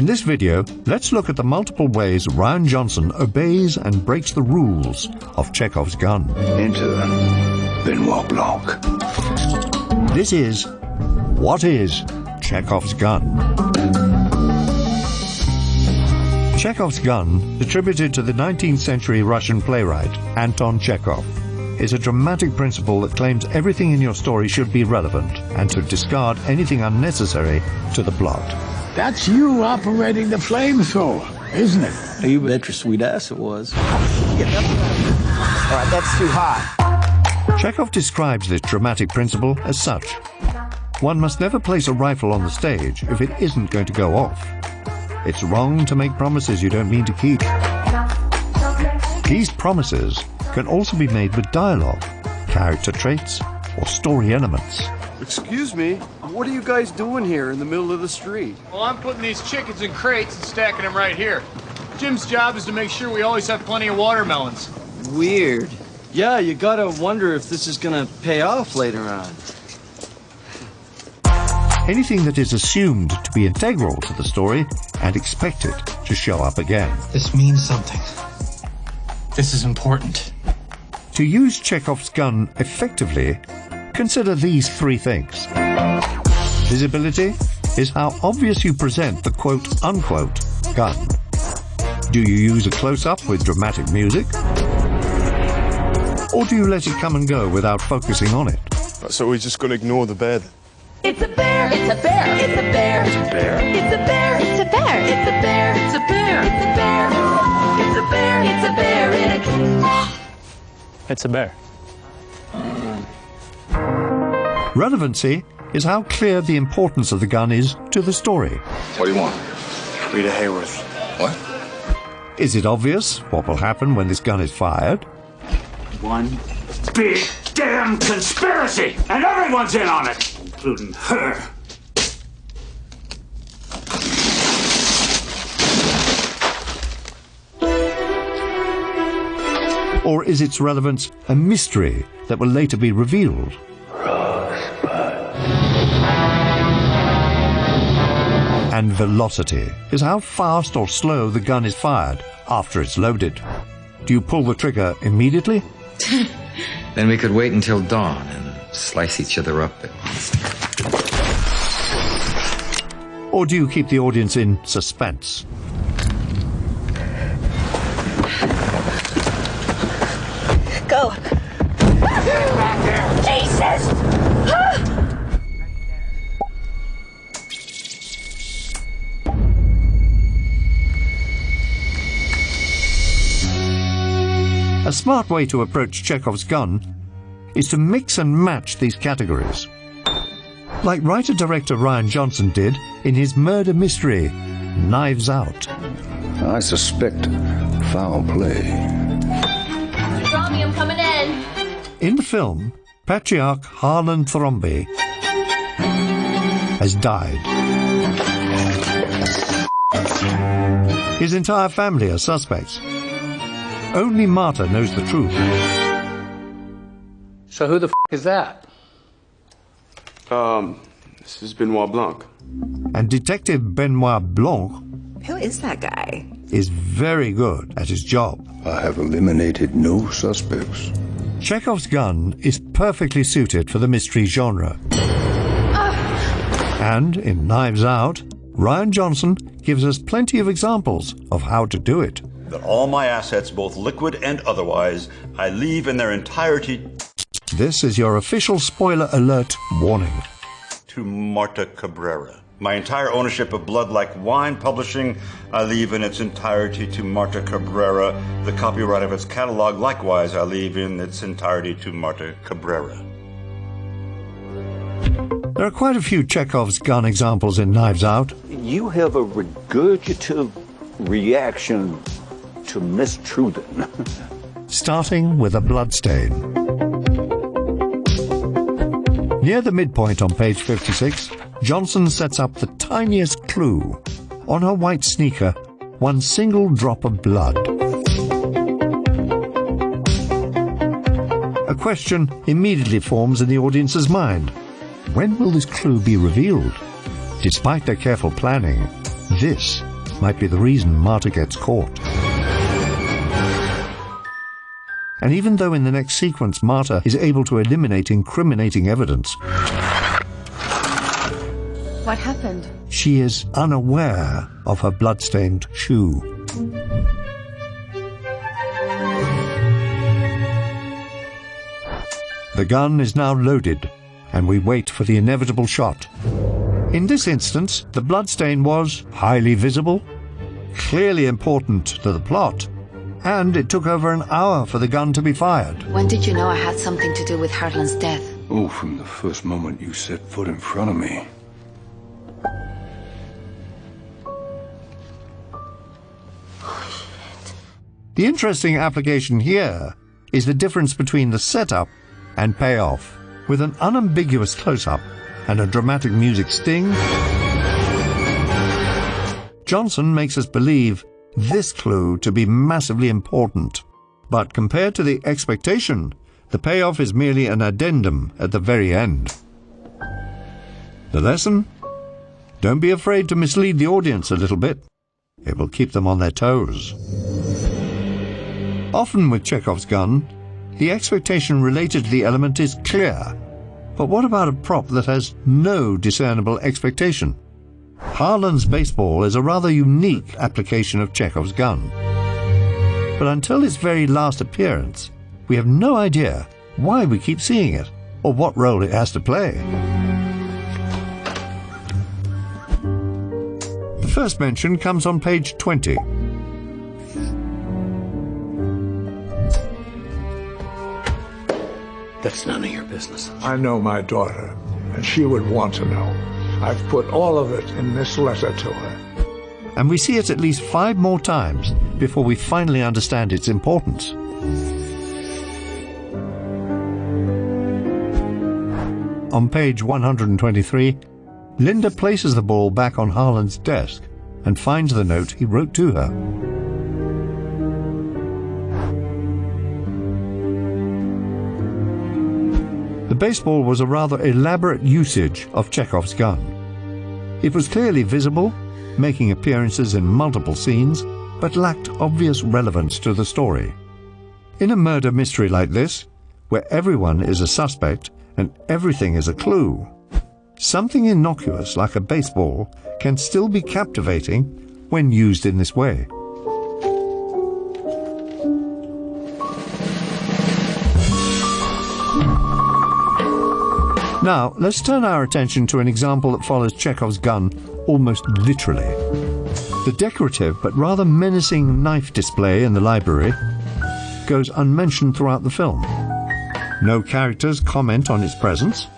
In this video, let's look at the multiple ways Rian Johnson obeys and breaks the rules of Chekhov's gun. Enter Benoit Blanc. This is What is Chekhov's Gun? Chekhov's gun, attributed to the 19th century Russian playwright Anton Chekhov, is a dramatic principle that claims everything in your story should be relevant and to discard anything unnecessary to the plot. That's you operating the flamethrower, isn't it? You bet your sweet ass it was. All right, that's too hot. Chekhov describes this dramatic principle as such. One must never place a rifle on the stage if it isn't going to go off. It's wrong to make promises you don't mean to keep. These promises can also be made with dialogue, character traits, or story elements. Excuse me, what are you guys doing here in the middle of the street? Well, I'm putting these chickens in crates and stacking them right here. Jim's job is to make sure we always have plenty of watermelons. Weird. Yeah, you gotta wonder if this is gonna pay off later on. Anything that is assumed to be integral to the story and expected to show up again. This means something. This is important. To use Chekhov's gun effectively, consider these three things. Visibility is how obvious you present the quote-unquote gun. Do you use a close-up with dramatic music? Or do you let it come and go without focusing on it? So we're just gonna ignore the bear? It's a bear, it's a bear, it's a bear, it's a bear, it's a bear, it's a bear, it's a bear, it's a bear, it's a bear, it's a bear, it's a bear, it's a bear. Relevancy is how clear the importance of the gun is to the story. What do you want? Rita Hayworth. What? Is it obvious what will happen when this gun is fired? One big damn conspiracy, and everyone's in on it, including her. Or is its relevance a mystery that will later be revealed? And velocity is how fast or slow the gun is fired after it's loaded. Do you pull the trigger immediately? Then we could wait until dawn and slice each other up at once. Or do you keep the audience in suspense? Go. Jesus! A smart way to approach Chekhov's gun is to mix and match these categories. Like writer-director Rian Johnson did in his murder mystery, Knives Out. I suspect foul play. Romy, I'm coming in. In the film, Patriarch Harlan Thrombey has died. His entire family are suspects. Only Marta knows the truth. So who the f*** is that? This is Benoit Blanc. And Detective Benoit Blanc Who is that guy? is very good at his job. I have eliminated no suspects. Chekhov's gun is perfectly suited for the mystery genre. And in Knives Out, Rian Johnson gives us plenty of examples of how to do it. That all my assets, both liquid and otherwise, I leave in their entirety This is your official spoiler alert warning. to Marta Cabrera. My entire ownership of Blood Like Wine Publishing, I leave in its entirety to Marta Cabrera. The copyright of its catalog, likewise, I leave in its entirety to Marta Cabrera. There are quite a few Chekhov's gun examples in Knives Out. You have a regurgitative reaction to Miss Truden. Starting with a bloodstain. Near the midpoint on page 56, Johnson sets up the tiniest clue. On her white sneaker, one single drop of blood. A question immediately forms in the audience's mind. When will this clue be revealed? Despite their careful planning, this might be the reason Marta gets caught. And even though in the next sequence Marta is able to eliminate incriminating evidence, What happened? she is unaware of her blood-stained shoe. The gun is now loaded, and we wait for the inevitable shot. In this instance, the bloodstain was highly visible, clearly important to the plot, and it took over an hour for the gun to be fired. When did you know I had something to do with Harlan's death? Oh, from the first moment you set foot in front of me. The interesting application here is the difference between the setup and payoff. With an unambiguous close-up and a dramatic music sting, Johnson makes us believe this clue to be massively important. But compared to the expectation, the payoff is merely an addendum at the very end. The lesson? Don't be afraid to mislead the audience a little bit. It will keep them on their toes. Often with Chekhov's gun, the expectation related to the element is clear. But what about a prop that has no discernible expectation? Harlan's baseball is a rather unique application of Chekhov's gun. But until its very last appearance, we have no idea why we keep seeing it, or what role it has to play. The first mention comes on page 20. That's none of your business. I know my daughter, and she would want to know. I've put all of it in this letter to her. And we see it at least 5 more times before we finally understand its importance. On page 123, Linda places the ball back on Harlan's desk and finds the note he wrote to her. The baseball was a rather elaborate usage of Chekhov's gun. It was clearly visible, making appearances in multiple scenes, but lacked obvious relevance to the story. In a murder mystery like this, where everyone is a suspect and everything is a clue, something innocuous like a baseball can still be captivating when used in this way. Now, let's turn our attention to an example that follows Chekhov's gun almost literally. The decorative but rather menacing knife display in the library goes unmentioned throughout the film. No characters comment on its presence.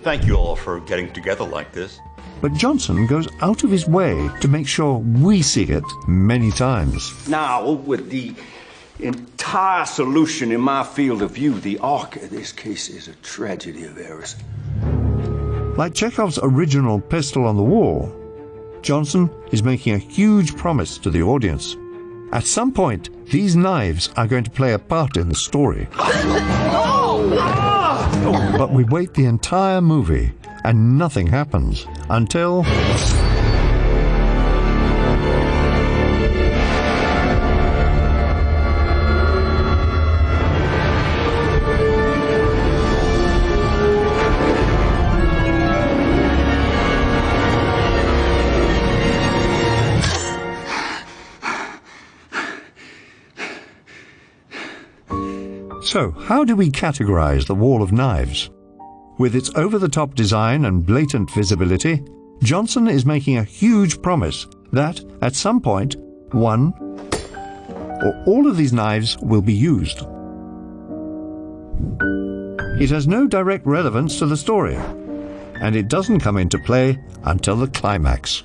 Thank you all for getting together like this. But Johnson goes out of his way to make sure we see it many times. Now, with the entire solution in my field of view, the arc of this case is a tragedy of errors. Like Chekhov's original pistol on the wall, Johnson is making a huge promise to the audience. At some point, these knives are going to play a part in the story. But we wait the entire movie, and nothing happens until... So, how do we categorize The Wall of Knives? With its over-the-top design and blatant visibility, Johnson is making a huge promise that, at some point, one or all of these knives will be used. It has no direct relevance to the story, and it doesn't come into play until the climax.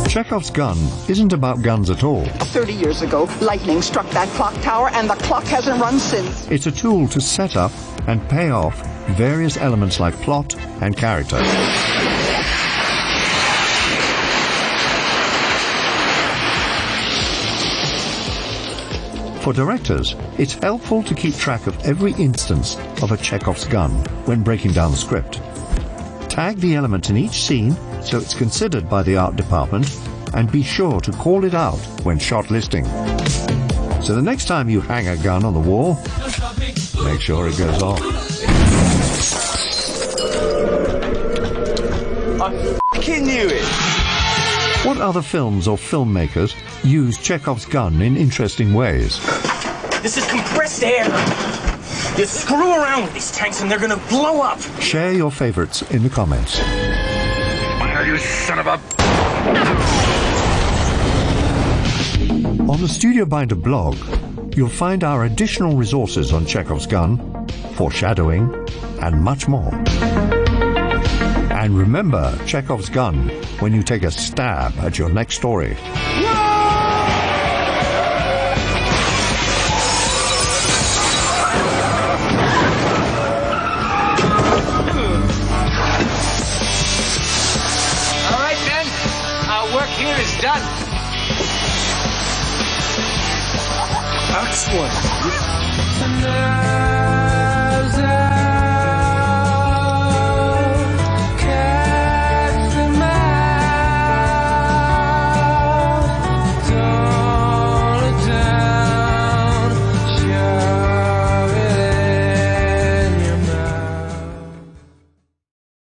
Chekhov's gun isn't about guns at all. 30 years ago, lightning struck that clock tower, and the clock hasn't run since. It's a tool to set up and pay off various elements like plot and character. For directors, it's helpful to keep track of every instance of a Chekhov's gun when breaking down the script. Tag the element in each scene so it's considered by the art department, and be sure to call it out when shot listing. So the next time you hang a gun on the wall, make sure it goes off. I f***ing knew it! What other films or filmmakers use Chekhov's gun in interesting ways? This is compressed air. You screw around with these tanks and they're gonna blow up. Share your favorites in the comments. Fire, you son of a... On the Studio Binder blog, you'll find our additional resources on Chekhov's gun, foreshadowing, and much more. And remember Chekhov's gun when you take a stab at your next story. All right, then. Our work here is done. Excellent.